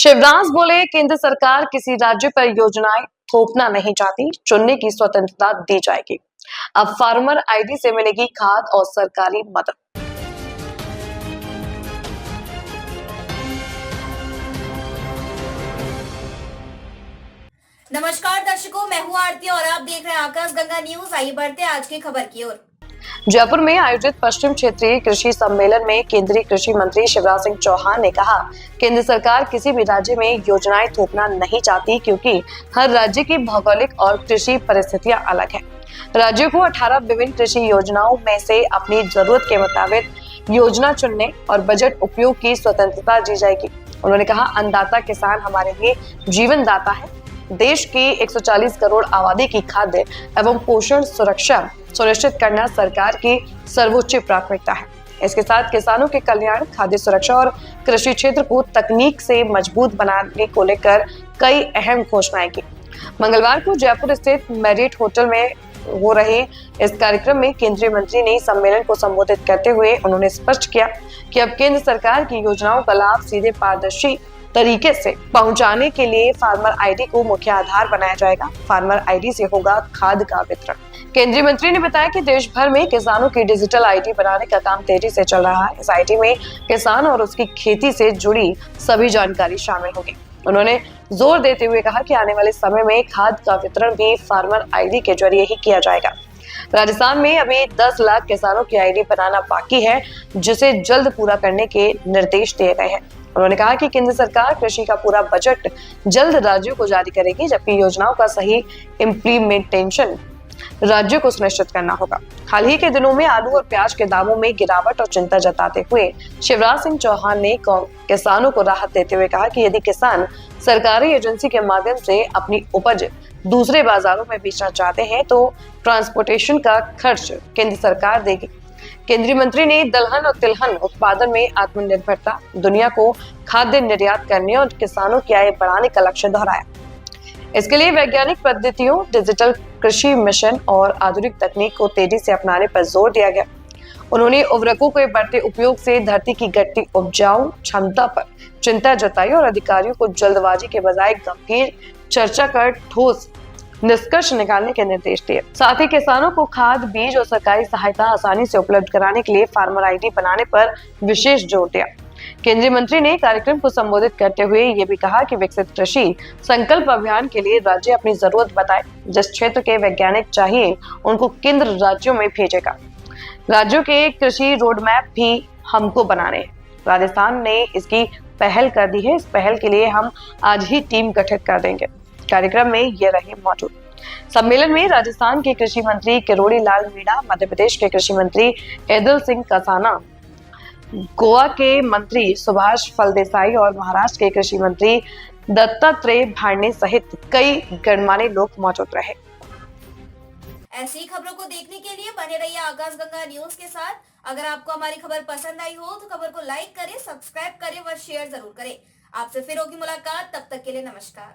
शिवराज बोले, केंद्र सरकार किसी राज्य पर योजनाएं थोपना नहीं चाहती, चुनने की स्वतंत्रता दी जाएगी। अब फार्मर आईडी से मिलेगी खाद और सरकारी मदद। नमस्कार दर्शकों, मैं हूं आरती और आप देख रहे हैं आकाशगंगा न्यूज। आइए बढ़ते हैं आज की खबर की ओर। जयपुर में आयोजित पश्चिम क्षेत्रीय कृषि सम्मेलन में केंद्रीय कृषि मंत्री शिवराज सिंह चौहान ने कहा, केंद्र सरकार किसी भी राज्य में योजनाएं थोपना नहीं चाहती, क्योंकि हर राज्य की भौगोलिक और कृषि परिस्थितियां अलग हैं। राज्यों को 18 विभिन्न कृषि योजनाओं में से अपनी जरूरत के मुताबिक योजना चुनने और बजट उपयोग की स्वतंत्रता दी जाएगी। उन्होंने कहा, अन्नदाता किसान हमारे लिए जीवन दाता है। देश की 140 करोड़ आबादी की खाद्य एवं पोषण सुरक्षा सुनिश्चित करना सरकार की सर्वोच्च प्राथमिकता है। इसके साथ किसानों के कल्याण, खाद्य सुरक्षा और कृषि क्षेत्र को तकनीक से मजबूत बनाने को लेकर कई अहम घोषणाएं की। मंगलवार को जयपुर स्थित मैरियट होटल में हो रहे इस कार्यक्रम में केंद्रीय मंत्री ने सम्मेलन को संबोधित करते हुए उन्होंने स्पष्ट किया कि अब केंद्र सरकार की योजनाओं का लाभ सीधे पारदर्शी तरीके से पहुंचाने के लिए फार्मर आईडी को मुख्य आधार बनाया जाएगा। फार्मर आईडी से होगा खाद का वितरण। केंद्रीय मंत्री ने बताया कि देश भर में किसानों की डिजिटल आईडी बनाने का काम तेजी से चल रहा है। इस आईडी में किसान और उसकी खेती से जुड़ी सभी जानकारी शामिल होगी। उन्होंने जोर देते हुए कहा कि आने वाले समय में खाद का वितरण भी फार्मर आईडी के जरिए ही किया जाएगा। राजस्थान में अभी 10 लाख किसानों की आईडी बनाना बाकी है, जिसे जल्द पूरा करने के निर्देश दिए गए हैं। उन्होंने कहा कि केंद्र सरकार कृषि का पूरा बजट जल्द राज्यों को जारी करेगी, जबकि योजनाओं का सही इम्प्लीमेंटेशन राज्यों को सुनिश्चित करना होगा। हाल ही के दिनों में आलू और प्याज के दामों में गिरावट और चिंता जताते हुए शिवराज सिंह चौहान ने किसानों को राहत देते हुए कहा कि यदि किसान सरकारी एजेंसी के माध्यम से अपनी उपज दूसरे बाजारों में बेचना चाहते हैं तो ट्रांसपोर्टेशन का खर्च केंद्र सरकार देगी। केंद्रीय मंत्री ने दलहन और तिलहन उत्पादन में आत्मनिर्भरता, दुनिया को खाद्य निर्यात करने और किसानों की आय बढ़ाने का लक्ष्य दोहराया। इसके लिए वैज्ञानिक पद्धतियों, डिजिटल कृषि मिशन और आधुनिक तकनीक को तेजी से अपनाने पर जोर दिया गया। उन्होंने उर्वरकों के बढ़ते उपयोग से धरती की घटती उपजाऊ क्षमता पर चिंता जताई और अधिकारियों को जल्दबाजी के बजाय गंभीर चर्चा कर ठोस निष्कर्ष निकालने के निर्देश दिए। साथ ही किसानों को खाद, बीज और सरकारी सहायता आसानी से उपलब्ध कराने के लिए फार्मर आईडी बनाने पर विशेष जोर दिया। केंद्रीय मंत्री ने कार्यक्रम को संबोधित करते हुए ये भी कहा कि विकसित कृषि संकल्प अभियान के लिए राज्य अपनी जरूरत बताए, जिस क्षेत्र के वैज्ञानिक चाहिए उनको केंद्र राज्यों में भेजेगा। राज्यों के कृषि रोड मैप भी हमको बनाने हैं। राजस्थान ने इसकी पहल कर दी है। इस पहल के लिए हम आज ही टीम गठित कर देंगे। कार्यक्रम में ये रहे मौजूद। सम्मेलन में राजस्थान के कृषि मंत्री किरोड़ी लाल मीणा, मध्य प्रदेश के कृषि मंत्री ऐदल सिंह कसाना, गोवा के मंत्री सुभाष फलदेसाई और महाराष्ट्र के कृषि मंत्री दत्तात्रेय भार्णे सहित कई गणमान्य लोग मौजूद रहे। ऐसी ही खबरों को देखने के लिए बने रहिए आकाशगंगा न्यूज के साथ। अगर आपको हमारी खबर पसंद आई हो तो खबर को लाइक करें, सब्सक्राइब करें व शेयर जरूर करें। आपसे फिर होगी मुलाकात, तब तक के लिए नमस्कार।